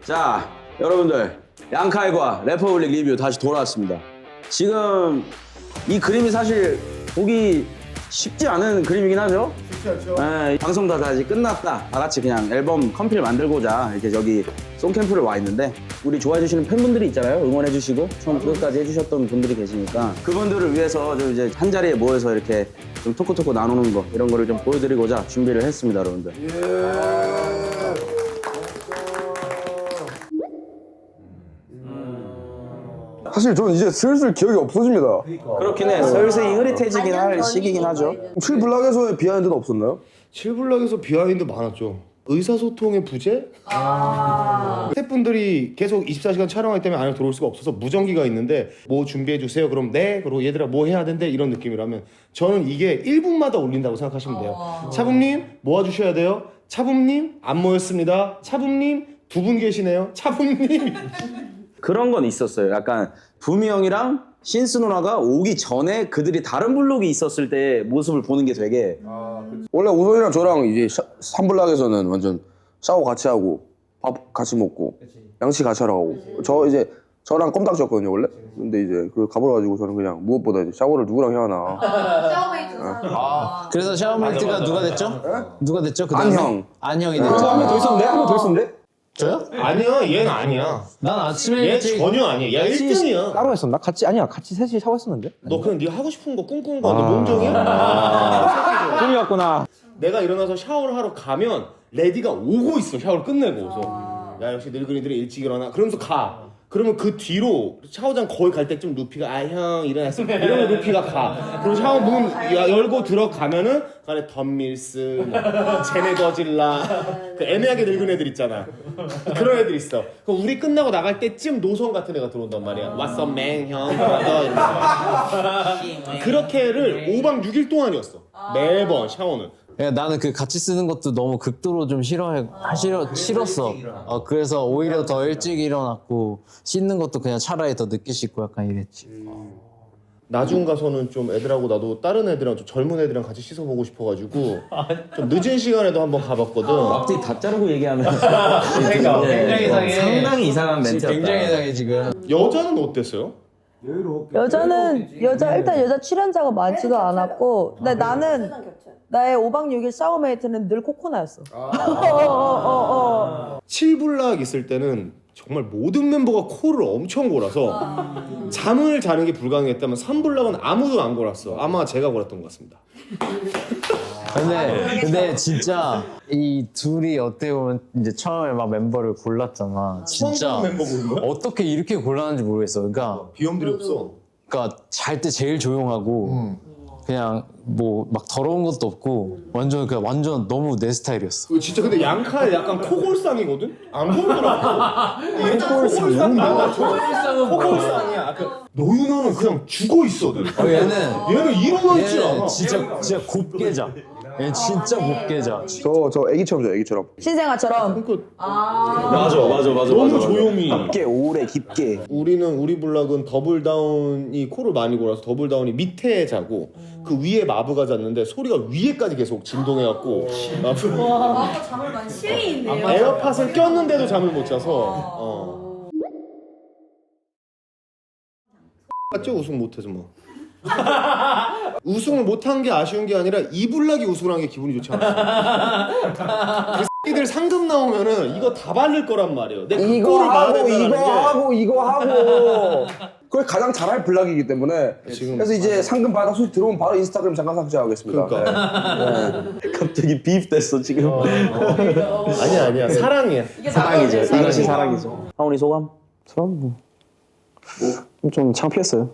자, 여러분들 양칼과 래퍼블릭 리뷰 다시 돌아왔습니다. 지금 이 그림이 사실 보기 쉽지 않은 그림이긴 하죠? 쉽지 않죠? 네, 방송 다 이제 끝났다. 다 같이 그냥 앨범 컴필 만들고자 이렇게 저기 송캠프를 와 있는데 우리 좋아해 주시는 팬분들이 있잖아요. 응원해 주시고 처음부터 끝까지 해주셨던 분들이 계시니까 그분들을 위해서 좀 이제 한 자리에 모여서 이렇게 좀 토크토크 나누는 거 이런 거를 좀 보여드리고자 준비를 했습니다, 여러분들. 사실 저는 이제 슬슬 기억이 없어집니다. 그렇긴 해. 슬슬 흐릿해지긴 할 시기긴 하죠. 칠블락에서의 비하인드는 없었나요? 칠블락에서 비하인드 많았죠. 의사소통의 부재? 스태프분들이 계속 24시간 촬영하기 때문에 안에 들어올 수가 없어서 무전기가 있는데 뭐 준비해주세요. 그럼 네. 그리고 얘들아 뭐 해야 된대 이런 느낌이라면 저는 이게 1분마다 올린다고 생각하시면 돼요. 차붐님 모아주셔야 돼요. 차붐님 안 모였습니다. 차붐님 2분 계시네요. 차붐님 그런 건 있었어요. 약간 부미 형이랑 신스 누나가 오기 전에 그들이 다른 블록이 있었을 때 모습을 보는 게 되게 원래 우성이랑 저랑 이제 삼블락에서는 완전 샤워 같이 하고 밥 같이 먹고 양치 같이 하러 가고 저랑 껌딱지였거든요 원래. 근데 이제 그 가버려가지고 저는 그냥 무엇보다 이제 샤워를 누구랑 해야 하나. 샤워메이트 사람. 그래서 샤워메이트가 누가 됐죠? 누가 됐죠? 그 안형. 안형이 한 됐죠. 명 더 있었는데? 한 명 더 있었는데? 저요? 아니야 얘는 아니야. 난 아침에 얘 전혀 아니야. 얘 1등이야. 따로 했었나? 같이 셋이 샤워했었는데? 너 그냥 네가 하고 싶은 거 꿈꾸는 거 너 몸종이야? 꿈이었구나. 내가 일어나서 샤워를 하러 가면 레디가 오고 있어. 샤워를 끝내고. 그래서 야 역시 늙은이들이 일찍 일어나. 그러면서 가. 그러면 그 뒤로 샤워장 거의 갈 때쯤 루피가 아 형 일어났어. 이러면 루피가 가. 그럼 샤워 문 열고 들어가면은 안에 덤밀스, 뭐, 제네 더질라 그 애매하게 늙은 애들 있잖아. 그런 애들 있어. 그럼 우리 끝나고 나갈 때쯤 노선 같은 애가 들어온단 말이야. What's up man 형 이러면서. 그렇게를 5박 6일 동안이었어. 매번 샤워는. 나는 그 같이 쓰는 것도 너무 극도로 좀 싫었어. 그래서 오히려 더 일찍 일어났고 씻는 것도 그냥 차라리 더 늦게 씻고 약간 이랬지. 나중 가서는 좀 애들하고 나도 다른 애들이랑 좀 젊은 애들이랑 같이 씻어보고 싶어가지고 좀 늦은 시간에도 한번 가봤거든. 앞뒤 다 자르고 얘기하면 그러니까 굉장히 이상해. 상당히 이상한 멘트였다. 굉장히 이상해 지금. 여자는 어땠어요? 일단 여자 출연자가 많지도 않았고 근데 나는 나의 5박 6일 샤워메이트는 늘 코코나였어. 칠블락 있을 때는 정말 모든 멤버가 코를 엄청 골아서 잠을 자는 게 불가능했다면 삼블락은 아무도 안 골았어. 아마 제가 골았던 것 같습니다. 근데 진짜 이 둘이 어떻게 보면 이제 처음에 막 멤버를 골랐잖아. 진짜 처음 멤버 고른 거야? 어떻게 이렇게 골랐는지 모르겠어. 그러니까 비염들이 없어. 잘 때 제일 조용하고 그냥 뭐 막 더러운 것도 없고 완전 너무 내 스타일이었어. 진짜 근데 양칼 약간 코골상이거든? 안 보이더라고. 코골상이야. 코골상이야. 노윤호는 그냥 죽어 있어. 얘는 일어나 있지 않아. 얘는 진짜 곱게 자. 얘는 진짜 곱게 자. 저 애기처럼 저 애기처럼. 신생아처럼. 맞아. 너무 조용히. 깊게 오래 깊게. 우리 블락은 더블다운이 코를 많이 골아서 더블다운이 밑에 자고 그 위에 마브가 잤는데 소리가 위에까지 계속 진동해갖고 와 잠을 많이 실이 있네요. 에어팟을 꼈는데도 잠을 못 자서 맞죠? 우승 못해서 뭐 우승을 못한 게 아쉬운 게 아니라 이 블락이 우승을 한 게 기분이 좋지 않았어. 그 새끼들 상금 나오면은 이거 다 바를 거란 말이에요. 내가 그 꼴을 봐야 된다는 게. 이거 하고 그걸 가장 잘할 블락이기 때문에 지금 그래서 이제 상금 받아 서 들어오면 바로 인스타그램 잠깐 삭제하겠습니다. 그러니까. 갑자기 비입됐어 지금. 아니야 사랑이야. 사랑이죠. 이것이 사랑이죠. 하원이 소감? 저는 좀 창피했어요.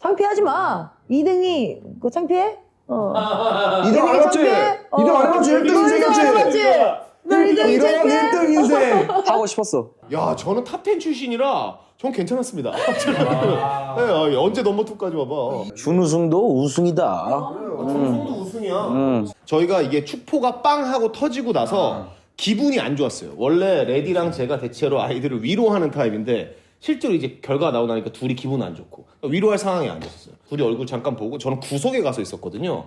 창피하지 마. 2등이 그 창피해? 이등 안 해봤지? 이등 안 해봤지? 1등 인생이었지? 너 2등 이런 창피해? 1등 인생. 하고 싶었어. 야 저는 탑10 출신이라 전 괜찮았습니다. 네, 언제 넘버 2까지 와봐. 준우승도 우승이다. 정성도 우승이야. 저희가 이게 축포가 빵 하고 터지고 나서 기분이 안 좋았어요. 원래 레디랑 제가 대체로 아이들을 위로하는 타입인데 실제로 이제 결과가 나오고 나니까 둘이 기분 안 좋고 위로할 상황이 아니었어요. 둘이 얼굴 잠깐 보고 저는 구석에 가서 있었거든요.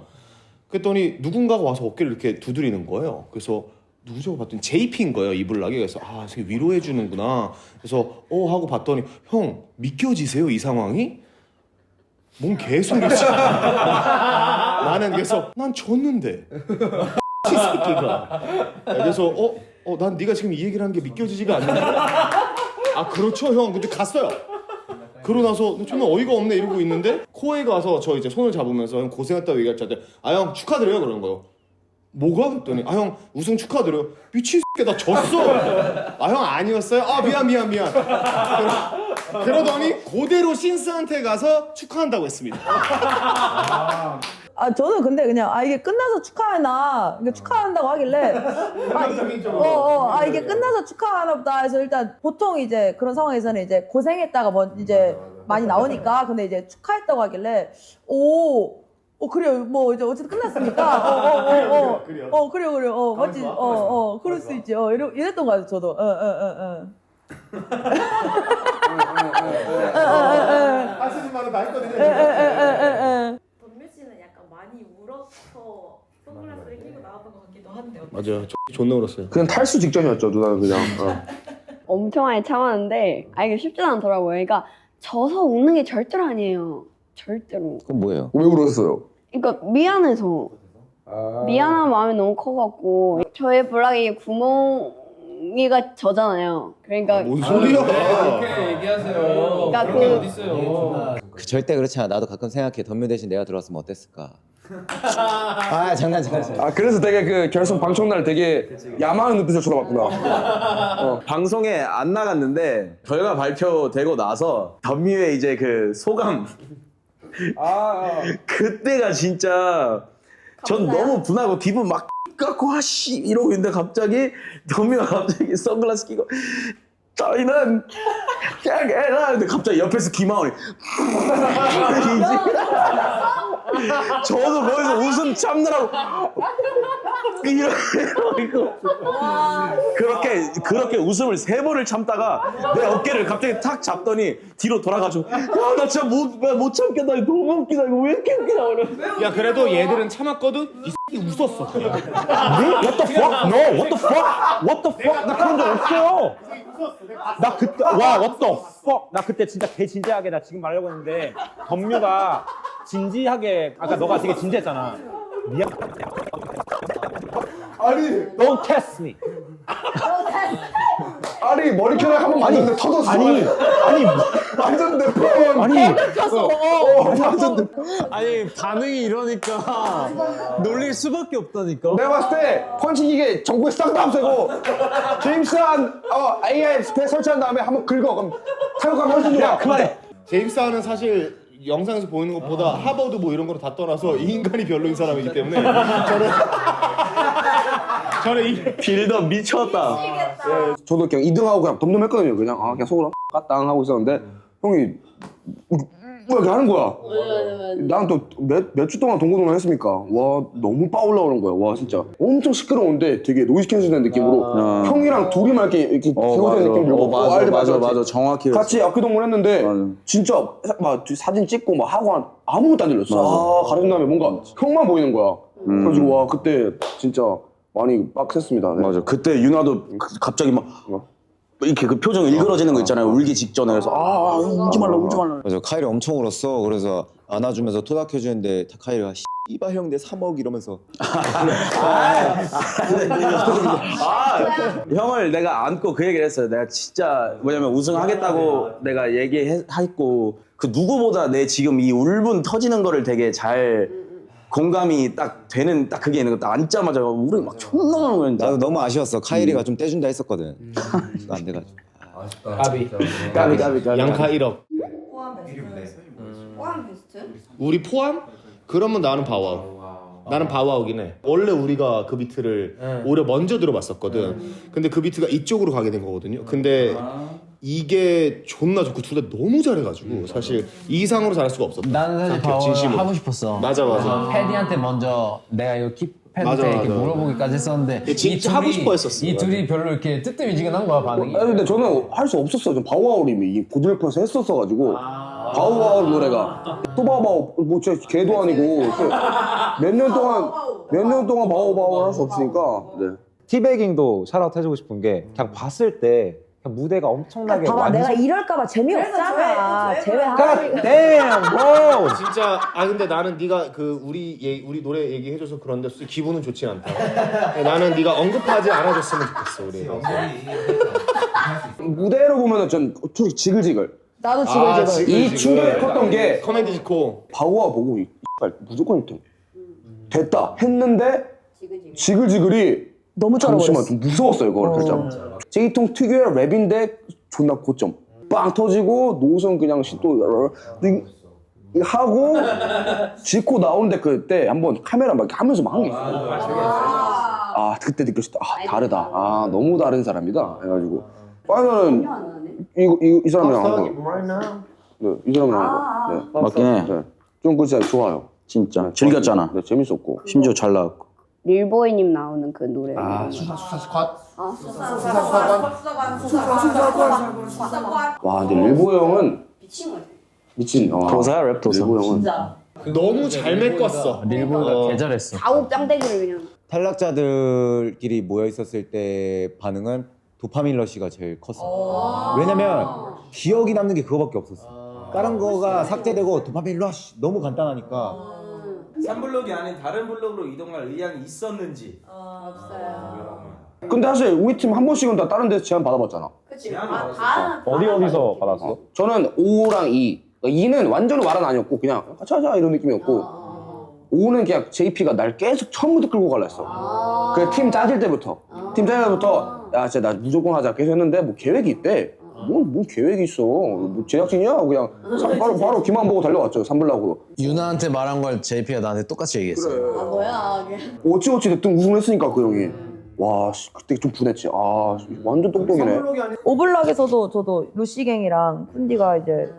그랬더니 누군가가 와서 어깨를 이렇게 두드리는 거예요. 그래서 누구죠? 봤더니 JP인 거예요, 이블락이. 그래서 아, 저게 위로해 주는구나. 그래서 하고 봤더니 형 믿겨지세요, 이 상황이? 뭔 개소리지? 나는 그래서 난 졌는데 이 새끼가. 그래서 난 네가 지금 이 얘기를 하는 게 믿겨지지가 않는데. 아 그렇죠 형. 근데 갔어요. 그러고 나서 정말 어이가 없네 이러고 있는데 코에가 와서 저 이제 손을 잡으면서 형 고생했다고 얘기할 때 아 형 축하드려요 그런 거요. 뭐가? 그랬더니 아 형 우승 축하드려요. 미친 새끼 나 졌어. 아 형 아니었어요? 아 미안. 그러더니 그대로 신스한테 가서 축하한다고 했습니다. 아 저는 근데 그냥 이게 끝나서 축하하나 이게 축하한다고 하길래 이게 끝나서 축하하나 보다 해서 일단 보통 이제 그런 상황에서는 이제 고생했다가 뭐 이제 많이 나오니까 근데 이제 축하했다고 하길래 그래요 뭐 이제 어쨌든 끝났으니까 그래요 맞지 그럴 수 있지 이랬던 거 같아요 저도 하시는 말은 다 했거든요. 덤뮤 씨는 약간 많이 울어서 선글라스를 끼고 나왔던 것 같기도 한데 맞아요. 존나 울었어요. 그냥 탈수 직전이었죠 누나는 그냥. 엄청 많이 참았는데 이게 쉽진 않더라고요. 그러니까 져서 웃는 게 절대로 아니에요. 절대로. 그건 뭐예요? 왜 울었어요? 그러니까 미안해서. 미안한 마음이 너무 커갖고 저의 블락에 구멍이가 저잖아요. 그러니까 뭔 소리야? 그러니까 절대 그렇지 않아. 나도 가끔 생각해. 덤뮤 대신 내가 들어왔으면 어땠을까. 아 장난. 그래서 되게 그 결승 방청날 되게 야망한 눈빛을 쳐다봤구나. 방송에 안 나갔는데 결과 발표되고 나서 덤뮤의 이제 그 소감 그때가 진짜 전 너무 분하고 기분 막 깎고 아씨 이러고 있는데 갑자기 덤뮤가 갑자기 선글라스 끼고 저희는 그냥 해라 근데 갑자기 옆에서 김하원이 저도 거기서 웃음 참느라고 이러고 그렇게 웃음을 3번을 참다가 내 어깨를 갑자기 탁 잡더니 뒤로 돌아가지고 나 진짜 못 참겠다 너무 웃기다 이거 왜 이렇게 웃기나 그래. 야 그래도 얘들은 참았거든. 이 새끼 웃었어. What the fuck? No, what the fuck? What the fuck? 나 그런 적 없어요. 나 그때 what the fuck? 나 그때 진짜 개진지하게 나 지금 말하려고 했는데 덤뮤가 진지하게 아까 너가 되게 진지했잖아. 미안. 아니 Don't test me. 아니 머리카락 한번 만졌는데 터졌어. 아니 완전 내 편. 완전 내 아니 반응이 이러니까 놀릴 수밖에 없다니까. 내가 봤을 때 펀치기계 전국에 싹 다 없애고 제임스한 AI 스페 설치한 다음에 한번 긁어. 그럼 타격하면 훨씬 좋아. 그만해. 제임스 하는 사실 영상에서 보이는 것보다 하버드 뭐 이런 거로 다 떠나서 이 인간이 별로인 사람이기 때문에 저는 이 빌더 미쳤다. 저도 그냥 2등하고 그냥 덤덤했거든요. 그냥 속으로 까땅 하고 있었는데 형이 뭐 이렇게 하는 거야. 난 또 몇 주 동안 동고동을 했으니까 와 너무 빠올라 오는 거야. 와 진짜 엄청 시끄러운데 되게 노이즈 캔슬된 느낌으로 형이랑 둘이만 이렇게 세워진 느낌 들고 맞아 정확히 같이 악기동물 했는데 맞아. 진짜 막 사진 찍고 막 하고 아무것도 안 들렸어. 가른 다음에 뭔가 형만 보이는 거야. 그래가지고 와 그때 진짜 많이 빡셌습니다. 네. 맞아. 그때 윤아도 갑자기 막 이렇게 그 표정 일그러지는 거 있잖아요. 울기 직전에 그래서 울지 말라. 그래서 카이리 엄청 울었어. 그래서 안아주면서 토닥여주는데 카이리가 씨발 형 내 3억 이러면서 형을 내가 안고 그 얘기를 했어요. 내가 진짜 뭐냐면 우승하겠다고 내가 얘기했고 그 누구보다 내 지금 이 울분 터지는 거를 되게 잘 공감이 딱 되는 딱 그게 있는 거 딱 앉자마자 우리 막 존나 나는 나도 너무 아쉬웠어. 카이리가 좀 떼준다 했었거든. 그거 안 돼가지고. 까비. 양카 1억. 포함 베스트? 포함 베스트? 우리 포함? 그러면 나는 바와우. 나는 바와우긴 해. 원래 우리가 그 비트를 오히려 먼저 들어봤었거든. 근데 그 비트가 이쪽으로 가게 된 거거든요. 근데 이게 존나 좋고 둘 다 너무 잘해가지고 사실 이 이상으로 잘할 수가 없었다. 나는 사실 생각해, 바워를 진심으로. 하고 싶었어. 맞아. 패디한테 먼저 내가 이거 킵패드한테 맞아. 이렇게 물어보기까지 했었는데 진짜 하고 싶어 했었어. 이 둘이 별로 이렇게 뜨뜻미지근한 거야 반응이. 아니 근데 저는 할 수 없었어. 좀 바우아우님이 이 보드래프에서 했었어가지고 바우아우 노래가 또 바우아우 뭐 진짜 개도 아니고 몇 년 동안 바우아우를 할 수 없으니까. 네. 티베깅도 샤라웃 해주고 싶은 게 그냥 봤을 때 그냥 무대가 엄청나게 봐봐 내가 완성. 이럴까봐 재미없잖아. 제외하고. God damn, bro. 진짜 근데 나는 네가 그 우리 노래 얘기해줘서 그런데 솔직히 기분은 좋진 않다. 나는 네가 언급하지 않아줬으면 좋겠어 우리. 무대로 보면은 전 솔직히 지글지글. 나도 지금 이 충격이 컸던 게 커맨드 지코. 바우와 보고 무조건 1등. 됐다 했는데 지글지글이 너무 잠시만 쩔어버렸어. 좀 무서웠어요 그걸 살짝. 제이통 특유의 랩인데 존나 고점. 빵 터지고 노선 그냥 또 하고 지코 나오는데 그때 한번 카메라 막 하면서 막 한 게 있어요. 아 그때 느꼈다. 아 다르다. 아 너무 다른 사람이다. 해가지고 파이널은 이 사람이랑 한 거. 네, 이 사람이랑 한 거. 네. 맞긴 해. 네. 좀 그 진짜 좋아요. 진짜 즐겼잖아. 네, 재밌었고. 심지어 잘 나왔고. 릴보이님 나오는 그 노래. 와 근데 일보 형은 미친. 도사야 랩 도사. 일보 형은 너무 잘 메꿨어. 릴보이가 개 잘했어. 아홉 짱대기를 그냥. 탈락자들끼리 모여 있었을 때 반응은 도파민 러시가 제일 컸어. 왜냐면 기억이 남는 게 그거밖에 없었어. 다른 거가 삭제되고 도파민 러시 너무 간단하니까. 3블록이 아닌 다른 블록으로 이동할 의향이 있었는지. 근데 사실 우리 팀 한 번씩은 다 다른 데서 제안 받아봤잖아. 어디서 받았어? 저는 5랑 2. 2는 완전 와란 아니었고 그냥 같이 하자 이런 느낌이었고 5는 그냥 JP가 날 계속 처음부터 끌고 갈라 했어. 그래 팀 짜질 때부터. 팀 짜질 때부터 야 진짜 나 무조건 하자 계속 했는데 뭐 계획이 있대. 뭔 계획이 있어. 뭐 제작진이야? 그냥 바로 기만 보고 달려왔죠. 3블락으로. 유나한테 말한 걸 JP가 나한테 똑같이 얘기했어. 어찌어찌 됐든 우승했으니까 그 형이. 와 그때 좀 분했지. 아 완전 똑똑이네. 오블락에서도 저도 루시갱이랑 쿤디가 이제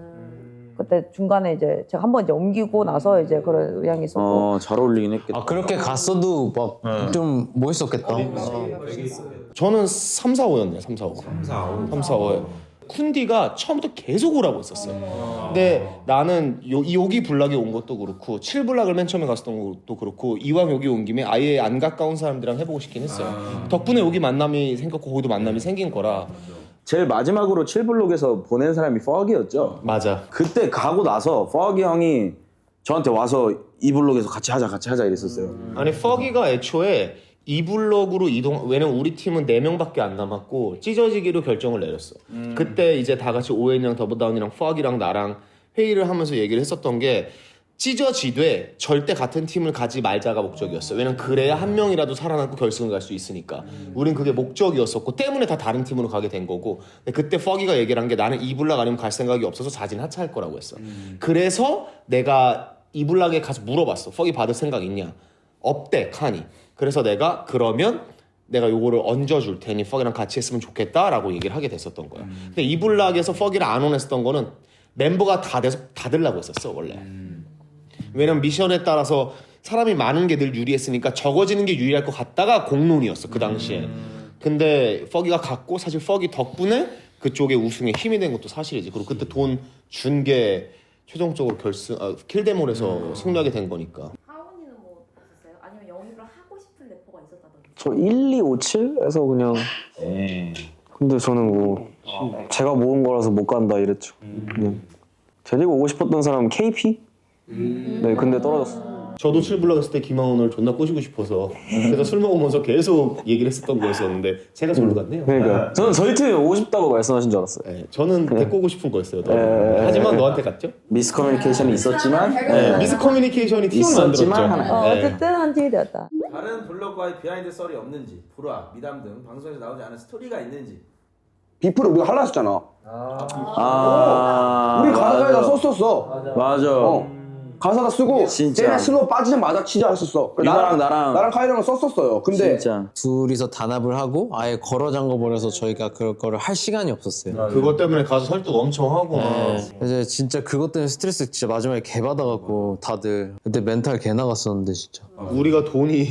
그때 중간에 이제 제가 한번 이제 옮기고 나서 이제 그런 의향이 있었고. 잘 어울리긴 했겠다. 아 그렇게 갔어도 막 좀 멋있었겠다. 저는 3, 4, 5였네. 3, 4, 5. 3, 4, 5에. 쿤디가 처음부터 계속 오라고 했었어. 근데 나는 여기 블락에 온 것도 그렇고 7블락을 맨 처음에 갔었던 것도 그렇고 이왕 여기 온 김에 아예 안 가까운 사람들이랑 해보고 싶긴 했어요. 덕분에 여기 만남이 생겼고 거기도 만남이 생긴 거라. 제일 마지막으로 7블록에서 보낸 사람이 퍼기였죠. 맞아. 그때 가고 나서 퍼기 형이 저한테 와서 이 블록에서 같이 하자 이랬었어요. 아니 퍼기가 애초에 이 블록으로 왜냐면 우리 팀은 4명밖에 안 남았고 찢어지기로 결정을 내렸어. 그때 이제 다 같이 오웬이랑 더블다운이랑 퍼기랑 나랑 회의를 하면서 얘기를 했었던 게 찢어지되 절대 같은 팀을 가지 말자가 목적이었어. 왜냐면 그래야 한 명이라도 살아남고 결승을 갈 수 있으니까. 우린 그게 목적이었었고 때문에 다 다른 팀으로 가게 된 거고. 근데 그때 퍼기가 얘기를 한 게 나는 이 블락 아니면 갈 생각이 없어서 자진 하차할 거라고 했어. 그래서 내가 이 블락에 가서 물어봤어. 퍼기 받을 생각 있냐? 없대 칸이. 그래서 내가 그러면 내가 요거를 얹어줄 테니 퍼기랑 같이 했으면 좋겠다라고 얘기를 하게 됐었던 거야. 근데 이 블락에서 퍼기를 안 원했었던 거는 멤버가 다 돼서 받으려고 했었어 원래. 왜냐면 미션에 따라서 사람이 많은 게 늘 유리했으니까 적어지는 게 유리할 것 같다가 공론이었어 그 당시에. 근데 퍼기가 갔고 사실 퍼기 덕분에 그쪽에 우승에 힘이 된 것도 사실이지. 그리고 그때 돈 준 게 최종적으로 킬데몰에서 승리하게 된 거니까. 하원이는 뭐 없었어요? 아니면 영입을 하고 싶은 래퍼가 있었다든지? 저 1257에서 그냥 근데 저는 뭐 제가 모은 거라서 못 간다 이랬죠. 데리고 오고 싶었던 사람은 KP? 네 근데 떨어졌어. 저도 7블락 했을 때 김하온을 존나 꼬시고 싶어서 그래서 술 먹으면서 계속 얘기를 했었던 거였었는데 제가 절로 갔네요. 그러니까 저는 저희 팀에 오고 싶다고 말씀하신 줄 알았어요. 네, 저는 데리고 오고 싶은 거였어요. 하지만 너한테 갔죠? 미스커뮤니케이션이 있었지만 네, 미스커뮤니케이션이 팀을 있었지만 만들었죠. 하나. 어쨌든 한 팀이 되었다. 다른 블록과의 비하인드 썰이 없는지, 불화, 미담 등 방송에서 나오지 않은 스토리가 있는지. 비프를 우리가 할라 했잖아. 우리 가사에다 썼었어. 맞아. 가사다 쓰고 진짜. 쟤네 슬로우 빠지자마자 치자 했었어. 유나랑 나랑 카이랑은 썼었어요. 근데 진짜 둘이서 단합을 하고 아예 걸어 잠궈버려서 저희가 그럴 거를 할 시간이 없었어요. 그것 때문에 가서 설득 엄청 하고 이제 진짜 그것 때문에 스트레스 진짜 마지막에 개 받아갖고 다들 그때 멘탈 개 나갔었는데 진짜. 우리가 돈이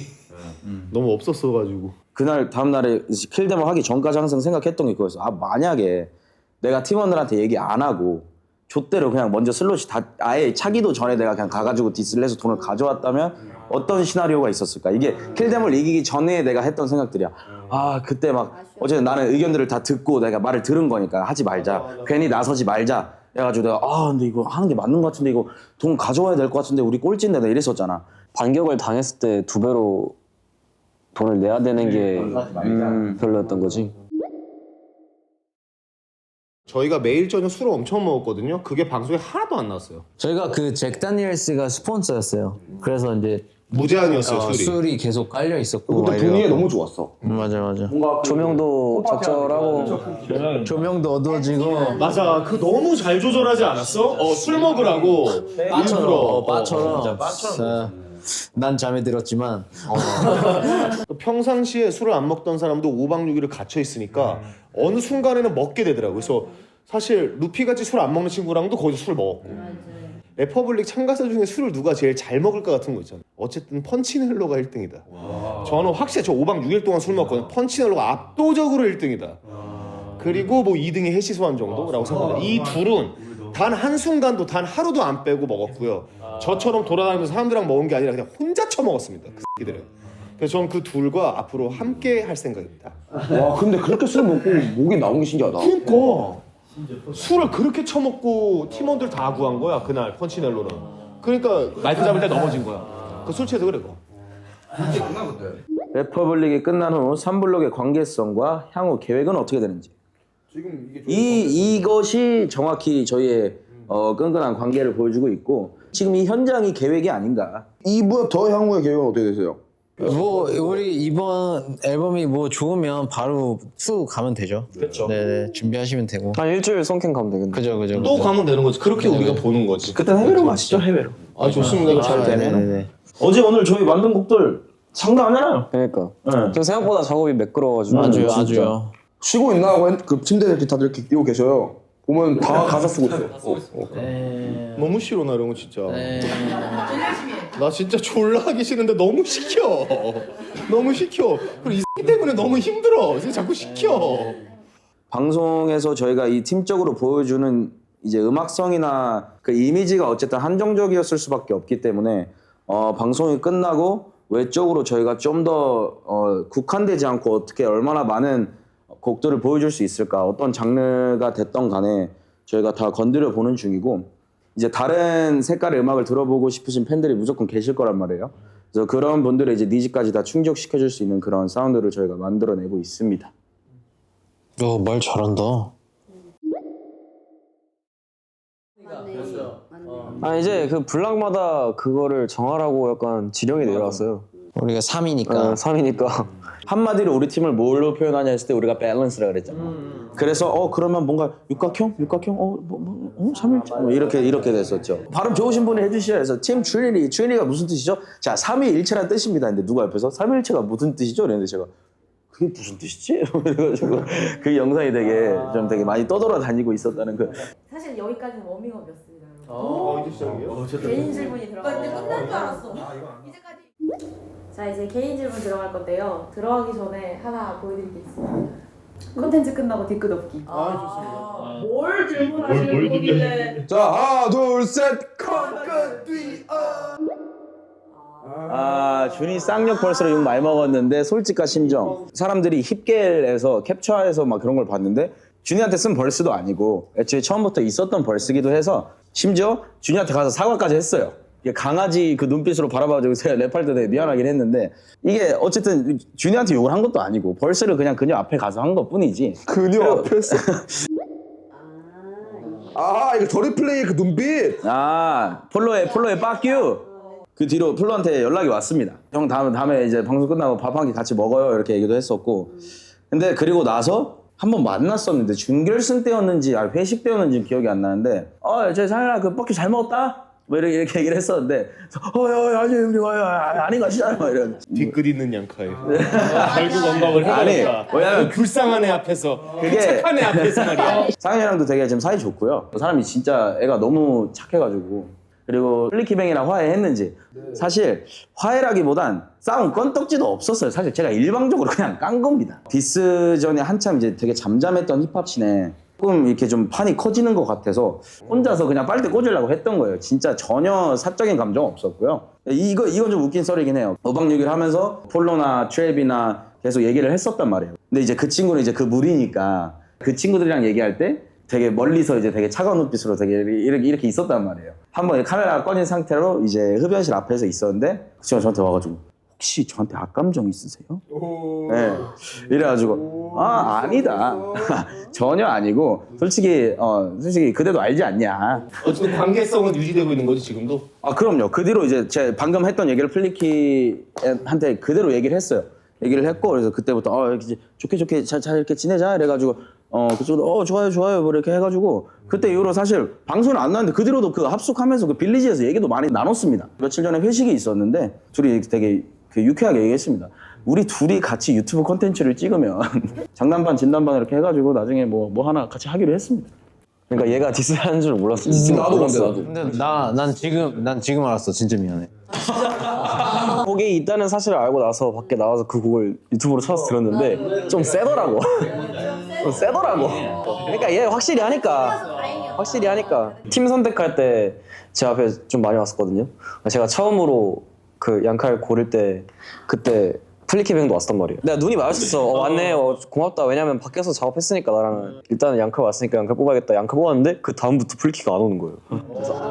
너무 없었어가지고. 그날 다음날에 킬데모 하기 전까지 항상 생각했던 게 그거였어. 만약에 내가 팀원들한테 얘기 안 하고 좆대로 그냥 먼저 슬롯이 다 아예 차기도 전에 내가 그냥 가가지고 디스를 해서 돈을 가져왔다면 어떤 시나리오가 있었을까. 이게 킬데모를 이기기 전에 내가 했던 생각들이야. 아 그때 막 어쨌든 나는 의견들을 다 듣고 내가 말을 들은 거니까 하지 말자. 괜히 나서지 말자. 해가지고 내가 근데 이거 하는 게 맞는 것 같은데 이거 돈 가져와야 될 것 같은데 우리 꼴찌인데 내가 이랬었잖아. 반격을 당했을 때 2배로 돈을 내야 되는 게 별로였던 거지. 저희가 매일 저녁 술을 엄청 먹었거든요. 그게 방송에 하나도 안 나왔어요. 저희가 그 잭 다니엘스가 스폰서였어요. 그래서 이제 무제한이었어요, 술이 계속 깔려 있었고. 그때 분위기가 너무 좋았어. 맞아. 조명도 적절하고 조명도 어두워지고. 맞아. 그 너무 잘 조절하지 않았어? 술 먹으라고 일부러. 바처럼. 난 잠에 들었지만. 평상시에 술을 안 먹던 사람도 5박 6일을 갇혀 있으니까 어느 순간에는 먹게 되더라고. 그래서 사실 루피같이 술 안 먹는 친구랑도 거기서 술 먹었고. 레퍼블릭 참가자 중에 술을 누가 제일 잘 먹을까 같은 거 있잖아. 어쨌든 펀치넬로가 1등이다. 저는 확실히 저 5박 6일 동안 술 먹거든요. 펀치넬로가 압도적으로 1등이다. 그리고 뭐 2등이 해시소환 정도라고 생각합니다. 이 둘은 단 한순간도 단 하루도 안 빼고 먹었고요. 저처럼 돌아다니면서 사람들이랑 먹은 게 아니라 그냥 혼자 처먹었습니다. 그 새끼들은. 그래서 저는 그 둘과 앞으로 함께 할 생각입니다. 와 근데 그렇게 술 먹고 목이 나온 게 신기하다. 그러니까 술을 그렇게 처먹고 팀원들 다 구한 거야 그날 펀치넬로는. 그러니까 나이트 잡을 때 넘어진 거야. 그 술 취해서 그래. 레퍼블릭이 끝난 후 3블록의 관계성과 향후 계획은 어떻게 되는지. 지금 이게 이것이 정확히 저희의 끈끈한 관계를 보여주고 있고 지금 이 현장이 계획이 아닌가. 이보다 더 향후의 계획은 어떻게 되세요? 뭐 우리 이번 앨범이 뭐 좋으면 바로 투 가면 되죠. 그렇죠. 네, 준비하시면 되고. 한 일주일 송캠 가면 되겠네. 그죠. 또 가면 되는 거지. 그렇게 우리가 보는 거지. 그때 해외로 가시죠, 해외로. 좋습니다. 잘 되면. 네네. 어제 오늘 저희 만든 곡들 상당하잖아요. 그러니까. 네. 저 생각보다 작업이 매끄러워가지고. 아주요. 쉬고 있나 하고 그 침대에 다들 이렇게 끼고 계셔요. 보면 다 가사 쓰고 있어. 너무 싫어 나 이런 거 진짜. 나 진짜 졸라 하기 싫은데 너무 시켜. 너무 시켜. 그리고 이 새끼 때문에 너무 힘들어. 그래서 자꾸 시켜. 방송에서 저희가 이 팀적으로 보여주는 이제 음악성이나 그 이미지가 어쨌든 한정적이었을 수밖에 없기 때문에 방송이 끝나고 외적으로 저희가 좀 더 국한되지 않고 어떻게 얼마나 많은 곡들을 보여줄 수 있을까, 어떤 장르가 됐던 간에 저희가 다 건드려 보는 중이고 이제 다른 색깔의 음악을 들어보고 싶으신 팬들이 무조건 계실 거란 말이에요. 그래서 그런 분들의 이제 니즈까지 다 충족시켜줄 수 있는 그런 사운드를 저희가 만들어내고 있습니다. 말 잘한다. 이제 그 블락마다 그거를 정하라고 약간 지령이 내려왔어요. 우리가 3이니까. 3이니까. 한마디로 우리 팀을 뭘로 표현하냐 했을 때 우리가 밸런스라 그랬잖아. 그래서 그러면 뭔가 육각형? 삼일체? 이렇게 됐었죠. 발음 좋으신 분이 해주셔야 해서 팀 트리니가 무슨 뜻이죠? 자, 삼위일체란 뜻입니다. 근데 누가 옆에서 삼위일체가 무슨 뜻이죠? 이랬는데 제가 그게 무슨 뜻이지? 그래가지고 그 영상이 되게 많이 떠돌아다니고 있었다는 그. 사실 여기까지는 워밍업이었습니다. 이제 시작이에요? 개인 질문이 들어가요. 이제 끝날 줄 알았어. 자, 이제 개인 질문 들어갈 건데요. 들어가기 전에 하나 보여드릴 게 있습니다. 콘텐츠 끝나고 뒤끝 없기. 좋습니다. 뭘 질문하시는 분인데. 자 하나 둘 셋. 준이 쌍욕 벌스로 욕 많이 먹었는데 솔직한 심정. 사람들이 힙겔에서 캡처해서 막 그런 걸 봤는데 준이한테 쓴 벌스도 아니고 애초에 처음부터 있었던 벌스기도 해서 심지어 준이한테 가서 사과까지 했어요. 이게 강아지 그 눈빛으로 바라봐가지고 제가 랩할 때 되게 미안하긴 했는데 이게 어쨌든 준이한테 욕을 한 것도 아니고 벌스를 그냥 그녀 앞에 가서 한 것뿐이지. 그녀 앞에서. 이거 저리 플레이의 그 눈빛. 폴로의 빠큐. 그 뒤로 폴로한테 연락이 왔습니다. 형 다음에 이제 방송 끝나고 밥 한 끼 같이 먹어요 이렇게 얘기도 했었고. 근데 그리고 나서 한번 만났었는데 준결승 때였는지 회식 때였는지 기억이 안 나는데 저 상현아 그 뻑큐 잘 먹었다? 뭐 이렇게 얘기를 했었는데 아니 형님 아닌 거 아시잖아요 막 이런. 뒤끝 있는 양카에 결국 언박을 해버렸다. 왜냐면 불쌍한 애 앞에서 그게 착한 애 앞에서 말이야. 상현이랑도 되게 지금 사이 좋고요. 사람이 진짜 애가 너무 착해가지고. 그리고 플리키뱅이랑 화해했는지 사실 화해라기보단 싸움 건덕지도 없었어요. 사실 제가 일방적으로 그냥 깐 겁니다. 디스전에 한참 이제 되게 잠잠했던 힙합씬에 조금 이렇게 좀 판이 커지는 것 같아서 혼자서 그냥 빨대 꽂으려고 했던 거예요. 진짜 전혀 사적인 감정 없었고요. 이건 좀 웃긴 썰이긴 해요. 5박 6일 하면서 폴로나 트랩이나 계속 얘기를 했었단 말이에요. 근데 이제 그 친구는 이제 그 무리니까 그 친구들이랑 얘기할 때 되게 멀리서 이제 되게 차가운 눈빛으로 되게 이렇게 있었단 말이에요. 한번 카메라가 꺼진 상태로 이제 흡연실 앞에서 있었는데 그 친구가 저한테 와가지고 혹시 저한테 악감정 있으세요? 네. 이래가지고 아니다. 전혀 아니고 솔직히 그대도 알지 않냐. 어쨌든 관계성은 유지되고 있는 거지 지금도. 그럼요. 그 뒤로 이제 제가 방금 했던 얘기를 플리키한테 그대로 얘기를 했어요. 얘기를 했고 그래서 그때부터 이렇게 좋게 잘 이렇게 지내자 이래가지고 그쪽으로 좋아요 뭐 이렇게 해가지고 그때 이후로 사실 방송은 안 나왔는데 그 뒤로도 그 합숙하면서 그 빌리지에서 얘기도 많이 나눴습니다. 며칠 전에 회식이 있었는데 둘이 되게 유쾌하게 얘기했습니다. 우리 둘이 같이 유튜브 콘텐츠를 찍으면 장난반 진단반 이렇게 해가지고 나중에 뭐 하나 같이 하기로 했습니다. 그러니까 얘가 디스하는 줄 몰랐어. 나도 나도. 근데 난 지금 알았어. 진짜 미안해. 곡이 있다는 사실을 알고 나서 밖에 나와서 그 곡을 유튜브로 찾아서 들었는데 좀 세더라고. 좀 세더라고. 그러니까 얘 확실히 하니까. 팀 선택할 때 제 앞에 좀 많이 왔었거든요. 제가 처음으로 그 양칼 고를 때 그때 플리키뱅도 왔단 말이에요. 내가 눈이 마주쳤어. 왔네. 고맙다. 왜냐면 밖에서 작업했으니까 나랑 일단은 양칼 왔으니까 양칼 뽑아야겠다. 양칼 뽑았는데 그 다음부터 플리키가 안 오는 거예요.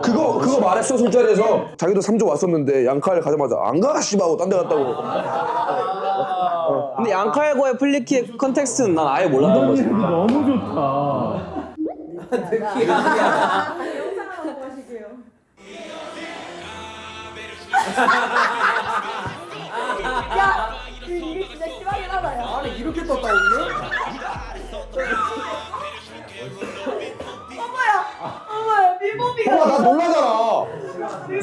그거 말했어 술자리에서. 자기도 3조 왔었는데 양칼 가자마자 안 가 씨발 하고 딴 데 갔다고. 근데 양칼과의 플리키의 컨텍스트는 난 아예 몰랐던 거지. 너무 좋다. 야, 이게 진짜 심하긴 하다. 야. 아니 이렇게 떴다고 오늘? 어머야, 비보비가. 나 놀라잖아.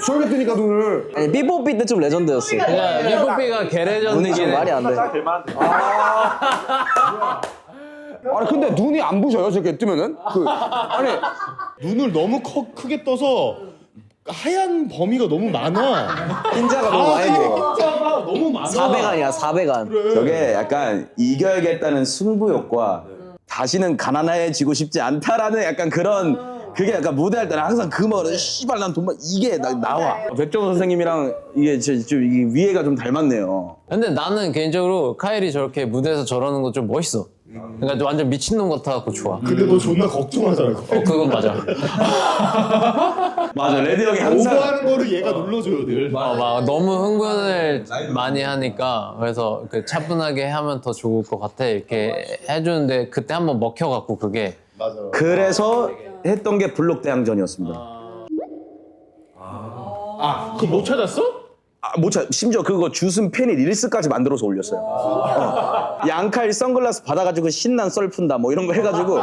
저렇게 뜨니까 눈을. 아니 삐뽀삐 때 좀 레전드였어. 그냥 미국비가 개레전드. 눈이 좀 말이 안 돼. 아니 근데 눈이 안 부셔요 저렇게 뜨면은? 아니 눈을 너무 크게 떠서 하얀 범위가 너무 많아. 흰자가 너무 많이 돼. 흰자가 너무 많아. 400안이야 400안. 저게 약간 이겨야겠다는 승부욕과 다시는 가난해지고 싶지 않다라는 약간 그런 그게 약간 무대할 때는 항상 그 말을 씨발 난 돈만 이게 나와. 백종원 선생님이랑 이게 좀 이게 위에가 좀 닮았네요. 근데 나는 개인적으로 카일이 저렇게 무대에서 저러는 거 좀 멋있어. 그러니까 완전 미친놈 같아갖고 좋아. 근데 너 존나 걱정하잖아. 그건 맞아. 맞아, 레드 형이 항상 오버하는 거를 얘가 눌러줘요 늘. 막 너무 흥분을 많이 하니까 그래서 그 차분하게 하면 더 좋을 것 같아 이렇게 해주는데 그때 한번 먹혀갖고 그게. 맞아. 그래서 했던 게 블록 대항전이었습니다. 그거 못 찾았어? 못 찾. 심지어 그거 주슨 팬이 릴스까지 만들어서 올렸어요. 양칼 선글라스 받아가지고 신난 썰 푼다 뭐 이런 거 해가지고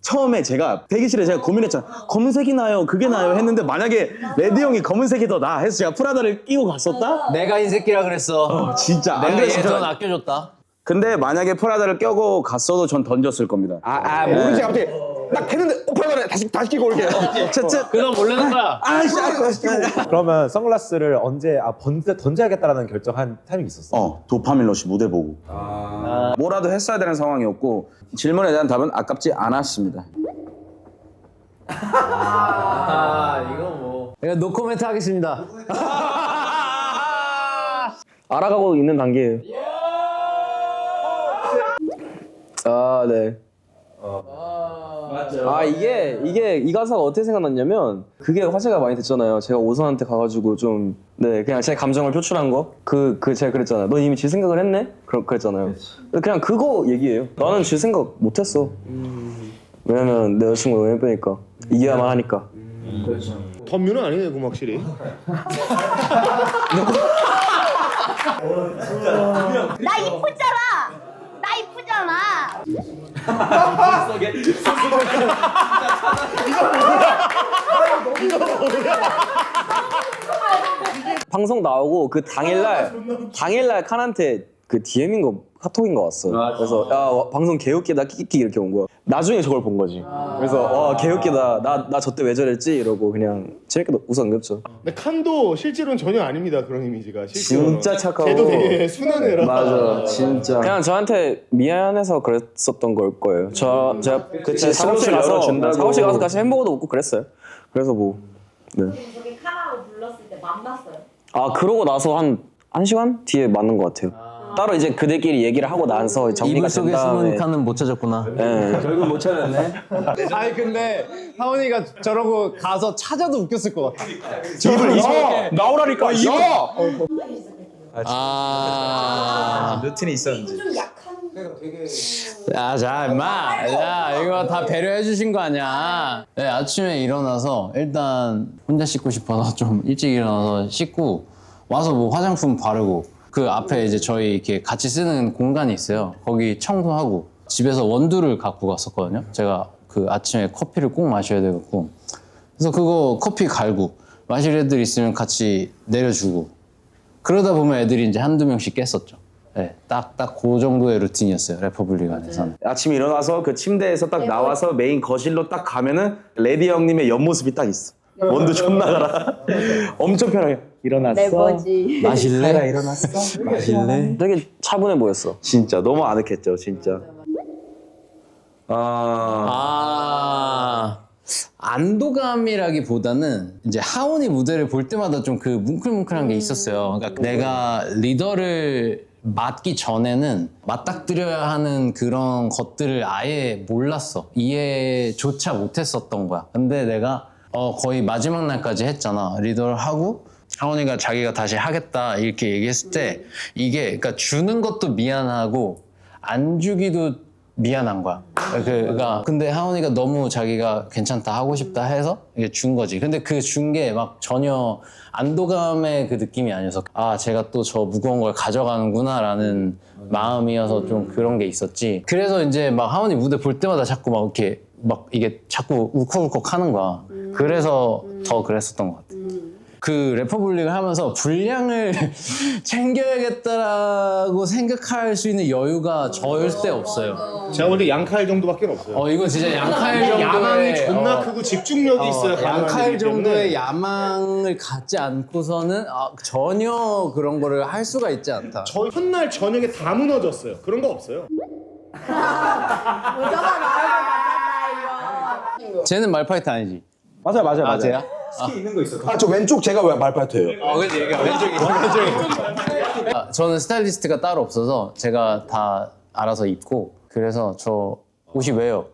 처음에 제가 대기실에 제가 고민했잖아. 검은색이 나요, 그게 나요 했는데 만약에 레드 형이 검은색이 더 나 해서 제가 프라다를 끼고 갔었다? 내가 이 새끼라 그랬어. 진짜. 안 내가 그랬으면 예전 저는- 아껴줬다. 근데 만약에 프라다를 껴고 갔어도 전 던졌을 겁니다. 모르지 갑자기 딱 했는데 프라다를 다시 끼고 올게요. 그거 모르는 거야. 그러면 선글라스를 언제 던져야겠다라는 결정한 타이밍이 있었어? 도파민 러시 무대 보고. 뭐라도 했어야 되는 상황이었고 질문에 대한 답은 아깝지 않았습니다. 내가 노코멘트 하겠습니다. 알아가고 있는 단계예요. 네. 이게 이 가사가 어떻게 생각났냐면 그게 화제가 많이 됐잖아요. 제가 오선한테 가가지고 좀 그냥 제 감정을 표출한 거. 제가 그랬잖아요. 너 이미 질 생각을 했네? 그랬잖아요. 그냥 그거 얘기예요. 나는 질 생각 못했어. 왜냐면 내 여자친구가 너무 예쁘니까 이겨야만 하니까. 덤뮤는 아니네 그럼 확실히. 나 이쁘잖아. 나 이쁘잖아. 방송 나오고 그 당일날 칸한테 그 DM인 거 카톡인 거 왔어. 그래서 야 방송 개웃기다 끼끼 이렇게 온 거야. 나중에 저걸 본 거지. 그래서 개웃기다. 나 저 때 왜 저랬지 이러고 그냥 재밌게 웃어 넘겼죠. 근데 칸도 실제로는 전혀 아닙니다 그런 이미지가. 실제로는. 진짜 착하고. 걔도 되게 순한 애라. 맞아, 진짜. 그냥 저한테 미안해서 그랬었던 걸 거예요. 제가 그치 사무실 가서 같이 햄버거도 먹고 그랬어요. 그래서 네. 저기 카라고 불렀을 때 만났어요. 그러고 나서 한 1시간 뒤에 만난 것 같아요. 따로 이제 그들끼리 얘기를 하고 나서 정리가 이불 된 속에 다음에 숨은 칸은 못 찾았구나. 예. 결국 못 찾았네. 아니 근데 하원이가 저러고 가서 찾아도 웃겼을 것 같아. 나오라니까. 루틴이 있었는지. 야, 자, 임마. 야, 이거 다 배려해 주신 거 아니야. 네, 아침에 일어나서 일단 혼자 씻고 싶어서 좀 일찍 일어나서 씻고 와서 뭐 화장품 바르고 그 앞에 이제 저희 이렇게 같이 쓰는 공간이 있어요. 거기 청소하고 집에서 원두를 갖고 갔었거든요. 제가 그 아침에 커피를 꼭 마셔야 되겠고. 그래서 그거 커피 갈고 마실 애들 있으면 같이 내려주고 그러다 보면 애들이 이제 한두 명씩 깼었죠. 네, 딱 그 정도의 루틴이었어요. 레퍼블릭 안에서는. 아침에 일어나서 그 침대에서 딱 나와서 메인 거실로 딱 가면은 레디 형님의 옆모습이 딱 있어. 원두 존나 가라. 엄청 편하게 일어났어. 내 거지. 마실래? 일어났어. 마실래? 되게 차분해 보였어. 진짜 너무 아늑했죠, 진짜. 안도감이라기보다는 이제 하온이 무대를 볼 때마다 좀 그 뭉클뭉클한 게 있었어요. 그러니까 내가 리더를 맡기 전에는 맞닥뜨려야 하는 그런 것들을 아예 몰랐어. 이해조차 못했었던 거야. 근데 내가 거의 마지막 날까지 했잖아. 리더를 하고 하온이가 자기가 다시 하겠다 이렇게 얘기했을 때 이게 그러니까 주는 것도 미안하고 안 주기도 미안한 거야. 그러니까 근데 하온이가 너무 자기가 괜찮다 하고 싶다 해서 이게 준 거지. 근데 그 준 게 막 전혀 안도감의 그 느낌이 아니어서 아 제가 또 저 무거운 걸 가져가는구나라는 마음이어서 좀 그런 게 있었지. 그래서 이제 막 하온이 무대 볼 때마다 자꾸 막 이렇게 막 이게 자꾸 울컥울컥 하는 거야. 그래서 더 그랬었던 것 같아. 그 레퍼블릭을 하면서 분량을 챙겨야겠다라고 생각할 수 있는 여유가 절대 없어요. 제가 볼 때 양칼 정도밖에 없어요. 이건 진짜 양칼 정도의 야망이 존나 크고 집중력이 있어요. 양칼 정도의 야망을 갖지 않고서는 전혀 그런 거를 할 수가 있지 않다. 저희 첫날 저녁에 다 무너졌어요. 그런 거 없어요. 쟤는 말파이트 아니지? 맞아요. 쟤야? 저 왼쪽 제가 왜 말파이트예요? 그치, 왼쪽이. 저는 스타일리스트가 따로 없어서 제가 다 알아서 입고 그래서 저 옷이 왜요?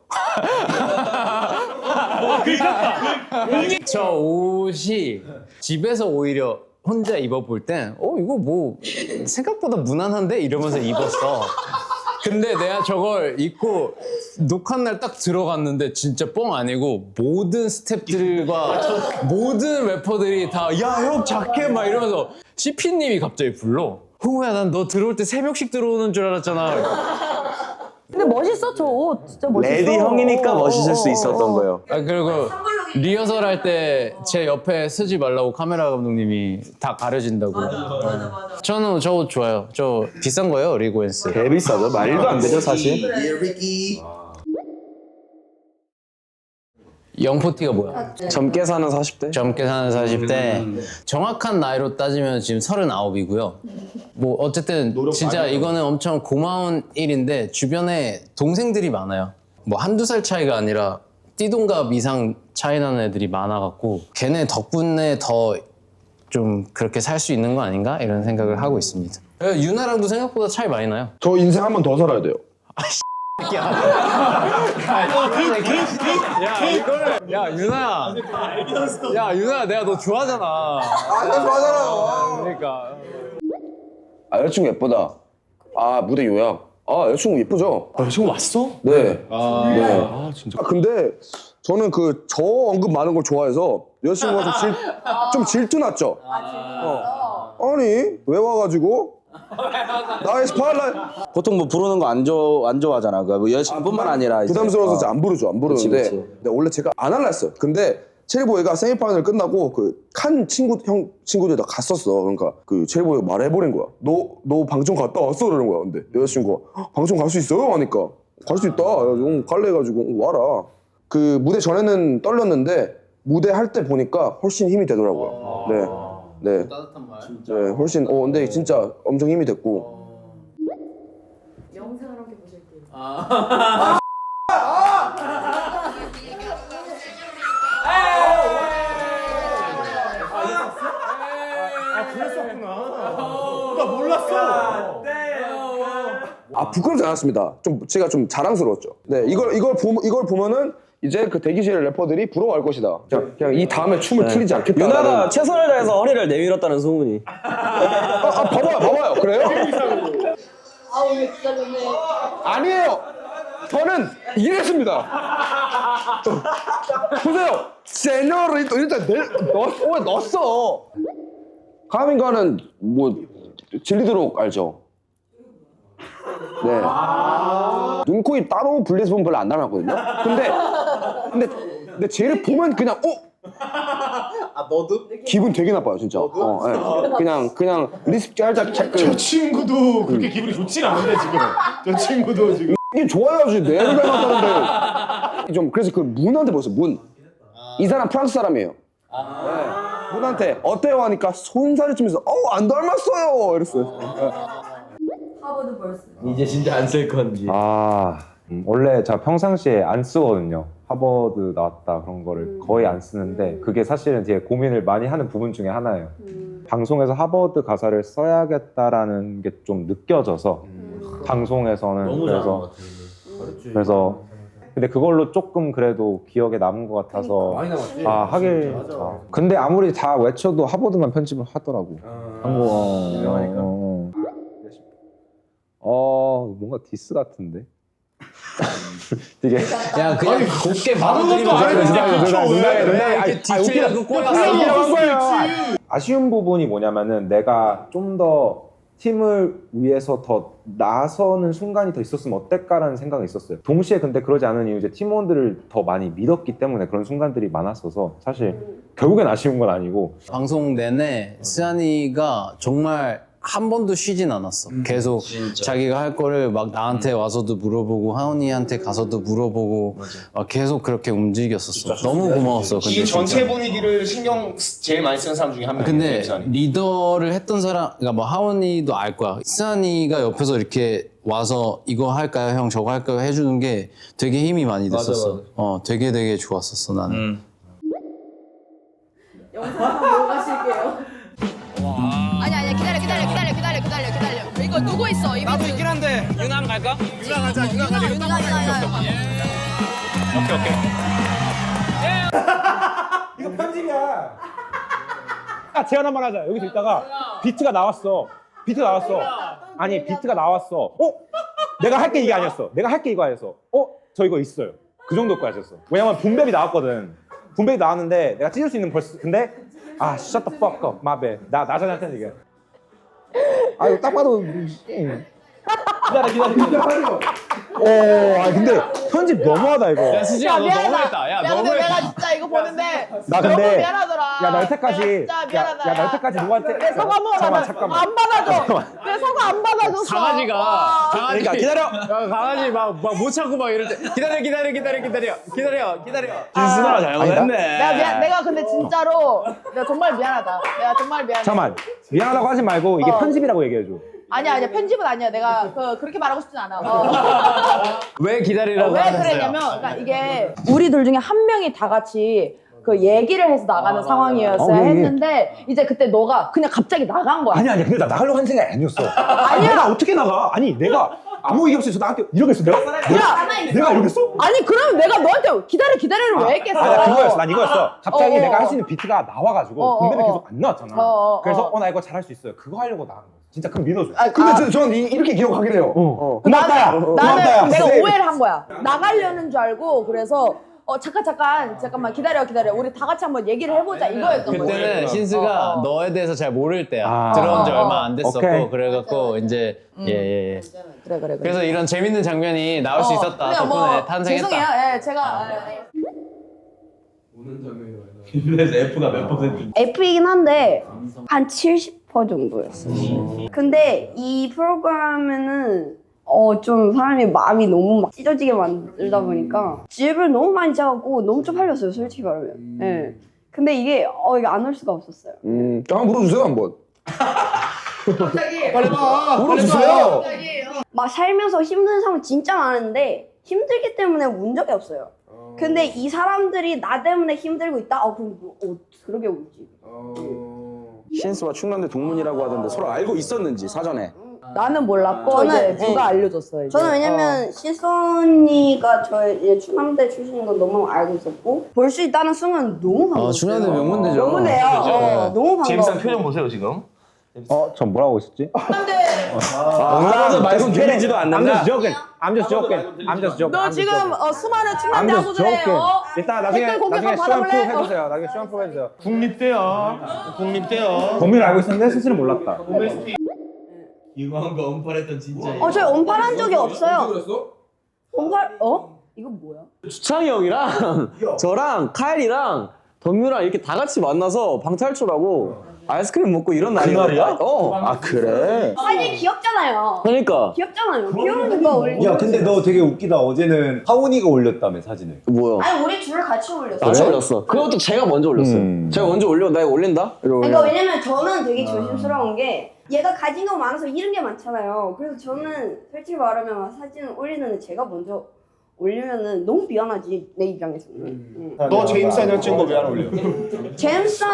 저 옷이 집에서 오히려 혼자 입어볼 땐 이거 뭐 생각보다 무난한데? 이러면서 입었어. 근데 내가 저걸 입고 녹화날 딱 들어갔는데 진짜 뻥 아니고 모든 스태프들과 모든 래퍼들이 다 야 형 자켓 막 이러면서 CP님이 갑자기 불러. 홍우야 난 너 들어올 때 새벽씩 들어오는 줄 알았잖아. 근데 멋있어 저 옷 진짜 멋있어. 레디 형이니까 멋있을 수 있었던 거예요. 그리고 리허설 할 때 제 옆에 쓰지 말라고 카메라 감독님이 다 가려진다고. 맞아. 저는 저 옷 좋아요. 저 비싼 거예요 리고엔스. 개 비싸죠. 말도 안 되죠, 사실. 영포티가 뭐야? 젊게 사는 40대? 젊게 사는 40대. 정확한 나이로 따지면 지금 39이고요. 뭐 어쨌든 진짜 이거는 엄청 고마운 일인데 주변에 동생들이 많아요. 뭐 한두 살 차이가 아니라 띠동갑 이상 차이 나는 애들이 많아갖고 걔네 덕분에 더 좀 그렇게 살 수 있는 거 아닌가? 이런 생각을 하고 있습니다. 유나랑도 생각보다 차이 많이 나요. 저 인생 한 번 더 살아야 돼요. 야 유나야. 야 유나야 내가 너 좋아하잖아. 나 좋아하잖아. 그러니까. 여자친구 예쁘다. 무대 요약. 여자친구 예쁘죠? 여자친구 왔어? 네. 네. 진짜. 근데 저는 저 언급 많은 걸 좋아해서 여자친구가 좀 질투났죠. 아니 왜 와가지고 나의 스파일라이트 보통 뭐 부르는 거 안 좋아하잖아. 그 여자친구뿐만 아니라 이제. 부담스러워서 이제 안 부르죠. 안 부르는데 그치. 근데 원래 제가 안 할라 했어요. 근데 체리보이가 세미파이널 끝나고 그 칸 친구들 다 갔었어. 그러니까 그 체리보이가 말해버린 거야. 너 방청 갔다 왔어? 그러는 거야. 근데 여자친구가 방청 갈 수 있어요? 하니까 갈 수 있다. 갈래 해가지고 와라. 그 무대 전에는 떨렸는데 무대 할 때 보니까 훨씬 힘이 되더라고요. 네. 따뜻한 말. 네, 훨씬 근데 진짜 엄청 힘이 됐고. 영상을 함께 보실게요. 그랬었구나. 나 몰랐어. 아 부끄럽지 않았습니다. 좀 제가 좀 자랑스러웠죠. 네 이걸 보면은 이제 그 대기실 래퍼들이 부러워할 것이다. 그냥 이 다음에 춤을 틀리지 않겠다. 유나가 최선을 다해서 허리를 내밀었다는 소문이. 봐봐요. 그래요? 아 오늘 진짜 좋네. 아니에요. 저는 이랬습니다. 보세요. 세뇨리또 일단 넣었어. 가민가는 뭐 질리도록 알죠. 네. 눈, 코, 입 따로 분리해서 보면 별로 안 닮았거든요. 근데 쟤를 보면 그냥 아 너도? 기분 되게 나빠요 진짜. 네. 그냥 리스크 짤짝 체크. 저 친구도 그렇게 기분이 좋진 않은데 지금. 저 친구도 지금. 이게 좋아야지 내를 닮았다는데. 좀 그래서 그 문한테 보였어요. 문. 이 사람 프랑스 사람이에요. 네. 문한테 어때요 하니까 손살을 치면서 안 닮았어요 이랬어요. 하버드 벌스. 이제 진짜 안 쓸 건지. 원래 제가 평상시에 안 쓰거든요. 하버드 나왔다 그런 거를 거의 안 쓰는데 그게 사실은 되게 고민을 많이 하는 부분 중에 하나예요. 방송에서 하버드 가사를 써야겠다라는 게 좀 느껴져서 방송에서는 그래서 근데 그걸로 조금 그래도 기억에 남은 것 같아서 많이 남았지. 하길. 근데 아무리 다 외쳐도 하버드만 편집을 하더라고. 뭔가 디스 같은데. 되게 야 그냥 곱게 받아들이면 아쉬운 부분이 뭐냐면은 내가 좀 더 팀을 위해서 더 나서는 순간이 더 있었으면 어떨까라는 생각이 있었어요. 동시에 근데 그러지 않은 이유 이제 팀원들을 더 많이 믿었기 때문에 그런 순간들이 많았어서 사실 결국엔 아쉬운 건 아니고. 방송 내내 스안이가 정말 한 번도 쉬진 않았어. 계속 자기가 할 거를 막 나한테 와서도 물어보고 하은이한테 가서도 물어보고 막 계속 그렇게 움직였었어. 너무 고마웠어. 근데 이 전체 진짜. 분위기를 신경 제일 많이 쓰는 사람 중에 한 명이에요. 근데 스안이. 리더를 했던 사람, 그러니까 뭐 하은이도 알 거야. 스안이가 옆에서 이렇게 와서 이거 할까요, 형 저거 할까요 해주는 게 되게 힘이 많이 됐었어. 되게 좋았었어 나는. 영상 보고 가실게요. 아니 기다려. 이거 누구 있어? 나도 있긴 한데 유나 갈까? 유나. 이거 편집이야. 제안 한번 하자. 여기서 있다가 비트가 나왔어. 아니 비트가 나왔어. 내가 할 게 이게 아니었어. 내가 할 게 이거 아니었어. 저 이거 있어요. 그 정도 거였었어. 왜냐면 붐벨이 나왔거든. 붐벨이 나왔는데 내가 찢을 수 있는 벌스. 근데 shut the fuck up, my bad. 나 자신한테 얘기해. 이거 딱 봐도 기다려. 근데 편집 너무하다 이거. 야 수지야 너 너무했다. 야 근데 너무했다. 내가 진짜 이거 보는데 나 너무 근데 미안하더라. 야 나 여태까지 진짜 미안하다. 야 나 여태까지 누구한테 내 사과 한번 잠깐만. 안 받아줘. 내 사과 안 받아줬어. 강아지가 그러니까 기다려. 야, 강아지 막 못 참고 막 이럴 때 기다려. 진수가 잘못했네. 내가 근데 진짜로 내가 정말 미안하다. 내가 정말 미안해. 잠깐만 미안하다고 하지 말고 이게 편집이라고 얘기해줘. 아니야 편집은 아니야. 내가 그렇게 말하고 싶진 않아. 왜 기다리라고 왜 하셨어요? 그랬냐면 그러니까 이게 우리 둘 중에 한 명이 다 같이 그 얘기를 해서 나가는 상황이었어야 했는데 이제 그때 너가 그냥 갑자기 나간 거야. 아니 근데 나 나가려고 한 생각이 아니었어. 아니야. 내가 어떻게 나가? 아니 내가 아무 얘기 없이 나한테 이러겠어. 내가 이러겠어? 아니 그러면 내가 너한테 기다리를 왜 했겠어? 난 이거였어. 갑자기 내가 할 수 있는 비트가 나와가지고 분배를 계속 안 나왔잖아. 그래서 나 이거 잘할 수 있어요. 그거 하려고 나간 거야. 진짜 그럼 믿어줘. 근데 저는 이렇게 기억하긴 해요. 고맙다야. 나는 내가 오해를 한 거야. 나가려는 줄 알고 그래서 잠깐만 기다려. 우리 다 같이 한번 얘기를 해보자 이거였던 거야. 그때는 신수가 너에 대해서 잘 모를 때야. 들어온 지 얼마 안 됐었고 오케이. 그래갖고 이제 예. 그래. 그래서 이런 재밌는 장면이 나올 수 있었다. 덕분에 탄생했다. 죄송해요. 제가 그래서 F가 몇 퍼센트? F이긴 한데 한 70% 정도였어요. 근데 이 프로그램에는 좀 사람이 마음이 너무 막 찢어지게 만들다 보니까 집을 너무 많이 짜고 너무 쪽팔렸어요, 솔직히 말하면. 네. 근데 이게 이게 안 올 수가 없었어요. 한번 물어주세요 한번. 갑자기 물어주세요. 막 살면서 힘든 상황 진짜 많은데 힘들기 때문에 운 적이 없어요. 근데 이 사람들이 나 때문에 힘들고 있다? 그럼 그러게 울지. 신스와 충남대 동문이라고 하던데 서로 알고 있었는지 사전에. 나는 몰랐고 저는- 이제 누가 알려줬어. 이제. 저는 왜냐면 시선이가 저의 이제 충남대 출신인 건 너무 알고 있었고 볼 수 있다는 순간 너무 반가웠어요. 중앙대 명문대죠. 명문대요. 너무 반가워. 표정 보세요 지금. 전 뭐라고 했었지? 나도 말씀 들리지도 않는다. I'm just joking. 너 지금 수많은 충남대 I'm just 학우들의 joking. 이따 나중에 댓글 공개서 시험 받아볼래? 프로 해주세요. 나중에 시험 프로 해주세요. 국립대요. 범위를 알고 있었는데 스스로 몰랐다. 유광과 언팔했던 진짜. 저희 언팔한 적이 없어요. 언팔 이거 뭐야? 주창이 형이랑 저랑 카일이랑 덤유랑 이렇게 다 같이 만나서 방탈출하고 아이스크림 먹고 이런 날이야. 날이야? 아 그래? 사실 귀엽잖아요. 그러니까 귀엽잖아요. 귀여우니까 올리고. 야 근데 너 되게 웃기다. 어제는 하온이가 올렸다며 사진을. 뭐야? 아니 우리 둘 같이 올렸어요. 같이 올렸어. 그것도 제가 먼저 올렸어요. 제가 먼저 올리고 나 이거 올린다? 이러고 그러니까 그냥. 왜냐면 저는 되게 조심스러운 게 얘가 가진 거 많아서 잃은 게 많잖아요. 그래서 저는 솔직히 말하면 사진을 올리는데 제가 먼저 올리면은 너무 미안하지 내 입장에서는. 너 제임스 한이랑 찍은 거 왜 안 올려? 제임스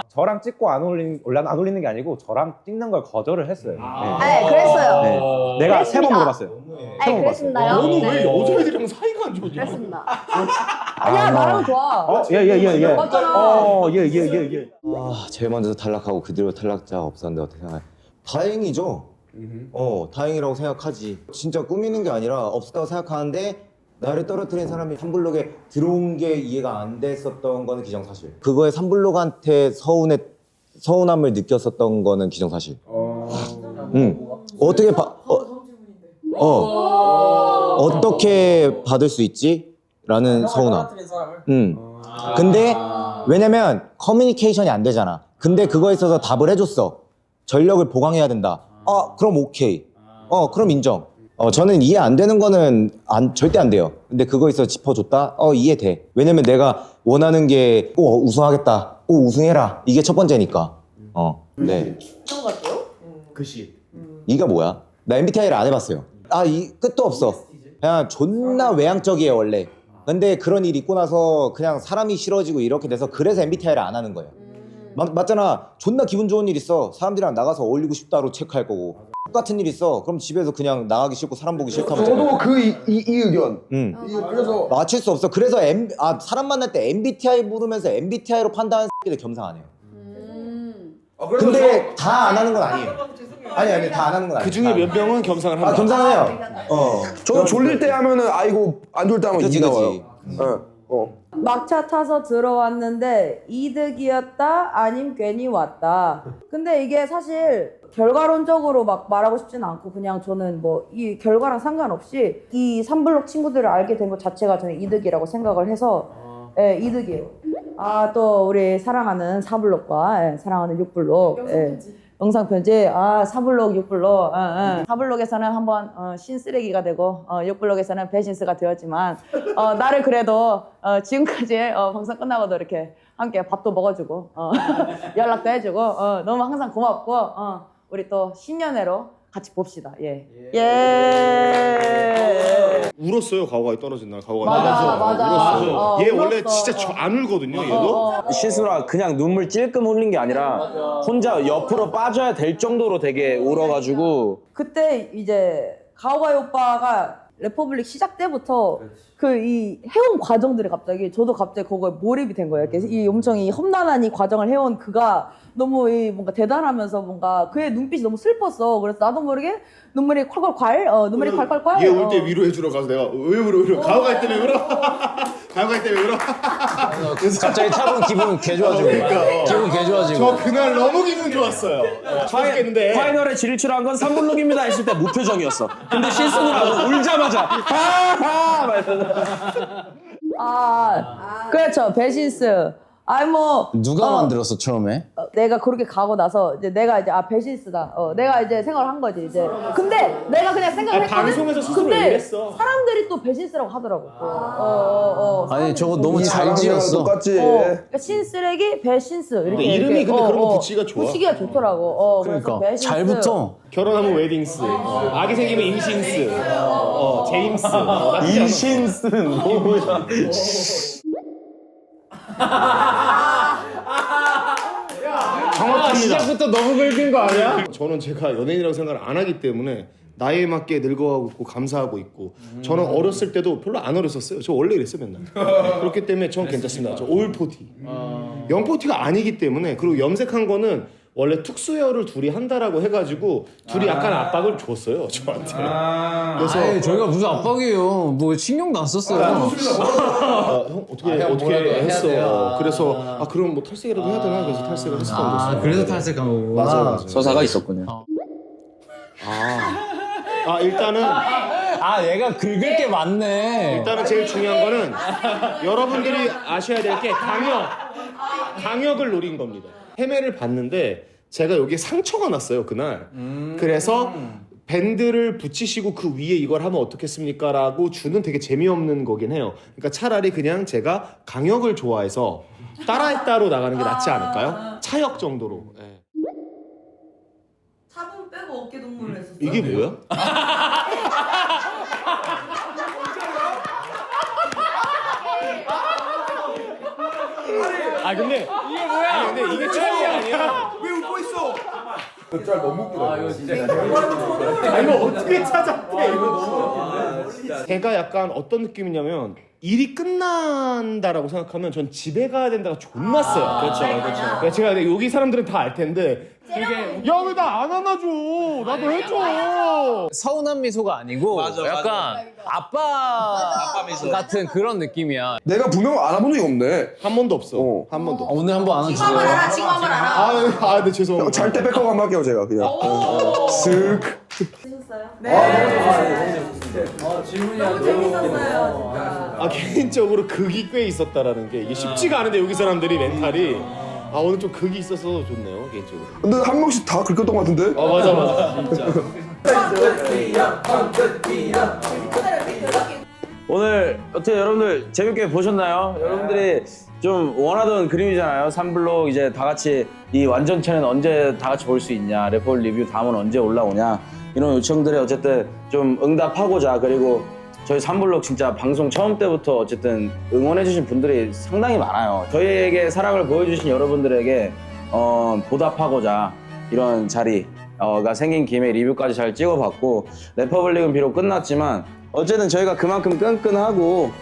저랑 찍고 안 올리는 게 아니고 저랑 찍는 걸 거절을 했어요. 네, 그랬어요. 네. 내가 세 번 그랬습니다. 물어봤어요. 네, 그랬습니다요. 너는 왜 네. 여자애들이랑 사이가 안 좋냐? 그랬습니다. 아니야 나랑 좋아. 예. 맞잖아. 예. 제일 먼저 탈락하고 그대로 탈락자가 없었는데 어떻게 생각해? 다행이죠. 다행이라고 생각하지. 진짜 꾸미는 게 아니라 없었다고 생각하는데 나를 떨어뜨린 사람이 삼블록에 들어온 게 이해가 안 됐었던 거는 기정사실. 그거에 삼블록한테 서운함을 느꼈었던 거는 기정사실. 어떻게 어떻게 받을 수 있지? 라는 서운함. 근데 왜냐면 커뮤니케이션이 안 되잖아. 근데 그거에 있어서 답을 해줬어. 전력을 보강해야 된다. 그럼 오케이. 그럼 인정. 저는 이해 안 되는 거는 절대 안 돼요. 근데 그거 있어서 짚어줬다? 이해돼. 왜냐면 내가 원하는 게 꼭 우승하겠다. 꼭 우승해라. 이게 첫 번째니까. 네. 그런 것 같아요? 그시. 이가 뭐야? 나 MBTI를 안 해봤어요. 이 끝도 없어. 그냥 존나 외향적이에요 원래. 근데 그런 일 있고 나서 그냥 사람이 싫어지고 이렇게 돼서 그래서 MBTI를 안 하는 거예요. 맞잖아. 존나 기분 좋은 일 있어. 사람들이랑 나가서 어울리고 싶다로 체크할 거고. 똑같은 일 있어. 그럼 집에서 그냥 나가기 싫고 사람 보기 싫다면. 저도 이 의견. 그래서 맞출 수 없어. 그래서 사람 만날 때 MBTI 물으면서 MBTI로 판단하는 새끼들 겸상 안 해요. 근데 다 안 하는 건 아니에요. 아니 다 안 하는 건 아니에요. 그 중에 몇 명은 겸상을 한다. 겸상을 해요. 저도 졸릴 때 하면은 아이고 안 졸릴 때 하면 그치, 이 나와요. 그치. 막차 타서 들어왔는데 이득이었다 아님 괜히 왔다. 근데 이게 사실 결과론적으로 막 말하고 싶지는 않고 그냥 저는 뭐 이 결과랑 상관없이 이 3블록 친구들을 알게 된 것 자체가 저는 이득이라고 생각을 해서 이득이에요. 또 우리 사랑하는 4블록과 사랑하는 6블록 영상 편지 4블록 6블록 4블록에서는 한번 신쓰레기가 되고 6블록에서는 배신스가 되었지만 나를 그래도 지금까지 방송 끝나고도 이렇게 함께 밥도 먹어주고 연락도 해주고 너무 항상 고맙고 우리 또 신년회로 같이 봅시다. 예. 울었어요. 가오가이 떨어진 날. 가오가이 맞아. 울었어요. 얘 원래 울었어. 진짜 안 울거든요. 얘도. 실수라 그냥 눈물 찔끔 흘린 게 아니라 혼자 옆으로 빠져야 될 정도로 되게 울어가지고 그때 이제 가오가이 오빠가 레퍼블릭 시작 때부터 그 이 해온 과정들이 갑자기 저도 갑자기 그거에 몰입이 된 거예요. 그래서 이 엄청 이 험난한 이 과정을 해온 그가 너무 이 뭔가 대단하면서 뭔가 그의 눈빛이 너무 슬펐어. 그래서 나도 모르게 눈물이 콸콸콸 눈물이 콸콸콸. 얘 울 때 위로해 주러 가서 내가 왜 울어? 가오가이 때문에 울어? 가오가이 때문에 울어? 갑자기 차분 기분 개 좋아지고. 기분 개 좋아지고. 저 그날 너무 기분 좋았어요. 좋았겠는데. 파이널에 진출한 건 3블록입니다 했을 때 무표정이었어. 근데 실수를 하고 울자마자 하하 말면서 그렇죠. 배신스. 누가 만들었어 처음에? 내가 그렇게 가고 나서 이제 내가 이제 배신스다. 내가 이제 생각을 한 거지 이제. 근데 내가 그냥 생각을 했거든. 방송에서 스스로 근데 얘기했어. 사람들이 또 배신스라고 하더라고. 아니 저거 너무 잘 지었어. 똑같지. 그러니까 신쓰레기 배신스 이렇게. 근데 이름이 근데 그런 거 붙이기가 좋아. 붙이기가 좋더라고. 그러니까 그래서 배신스. 잘 붙어. 결혼하면 웨딩스. 아기 생기면 임신스. 제임스. 임신스는 뭐야? 정확합니다. 시작부터 너무 긁은 거 아니야? 저는 제가 연예인이라고 생각을 안 하기 때문에 나이에 맞게 늙어가고 있고 감사하고 있고 저는 어렸을 때도 별로 안 어렸었어요. 저 원래 이랬어요 맨날. 그렇기 때문에 전 괜찮습니다. 저 올포티. 영포티가 아니기 때문에 그리고 염색한 거는 원래 특수헤어를 둘이 한다라고 해가지고 둘이 약간 압박을 줬어요 저한테. 그래서 저희가 무슨 압박이에요. 뭐 신경도 안 썼어요. 형 어떻게 했어. 그래서 그럼 뭐 탈색이라도 해야 되나 그래서 탈색을 했었던 거였어요. 그래서 탈색한 거고. 맞아요. 서사가 있었군요. 일단은 얘가 긁을 게 많네. 일단은 제일 중요한 거는 여러분들이 아셔야 될 게 강역을 노린 겁니다. 헤매를 봤는데 제가 여기에 상처가 났어요 그날. 그래서 밴드를 붙이시고 그 위에 이걸 하면 어떻겠습니까? 라고 주는 되게 재미없는 거긴 해요. 그러니까 차라리 그냥 제가 강역을 좋아해서 따라했다로 나가는 게 낫지 않을까요? 차역 정도로. 예. 차분 빼고 어깨 동무를 했었어. 이게 뭐야? 근데 이게 뭐야? 근데 이게 짤이 아니야. 왜 웃고 있어? 이거 어떻게 찾았대? 제가 약간 어떤 느낌이냐면 일이 끝난다라고 생각하면 전 집에 가야 된다가 존나 세요. 그렇죠. 제가 여기 사람들은 다 알 텐데 되게 야왜 나 안 안아줘? 나도 해줘. 서운한 미소가 아니고 약간 아빠 미소 같은 그런 느낌이야. 내가 분명 알아본 적이 없네. 한 번도 없어. 한 번도. 오늘 한번 안아주세요. 지금 한번 알아. 네 죄송합니다. 잘 때 백허그 한번 할게요 제가 그냥. 쓱. 드셨어요? 너무 재밌었어요, 진짜. 개인적으로 극이 꽤 있었다라는 게 이게 쉽지가 않은데 여기 사람들이 멘탈이 오늘 좀 극이 있어서 좋네요 개인적으로. 근데 한 명씩 다 긁혔던 것 같은데? 맞아 진짜. 오늘 어떻게 여러분들 재밌게 보셨나요? 여러분들이 좀 원하던 그림이잖아요. 3블록 이제 다 같이 이 완전체는 언제 다 같이 볼 수 있냐, 래퍼 리뷰 다음은 언제 올라오냐 이런 요청들에 어쨌든 좀 응답하고자, 그리고 저희 3블록 진짜 방송 처음 때부터 어쨌든 응원해주신 분들이 상당히 많아요. 저희에게 사랑을 보여주신 여러분들에게 보답하고자 이런 자리가 생긴 김에 리뷰까지 잘 찍어봤고, 래퍼블릭은 비록 끝났지만 어쨌든 저희가 그만큼 끈끈하고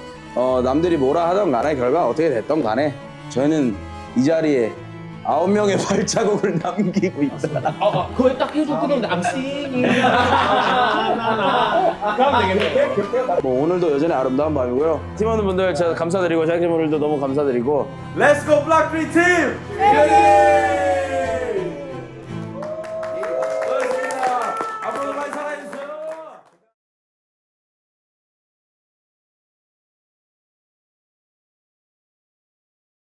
남들이 뭐라 하던 간에 결과 어떻게 됐던 간에 저희는 이 자리에 9명의 발자국을 남기고 있다. 그걸 딱 해줘 끊었는데 암싱이. 뭐 오늘도 여전히 아름다운 밤이고요. 팀원 분들 제가 감사드리고 제작진분들도 너무 감사드리고 Let's go Black Free Team!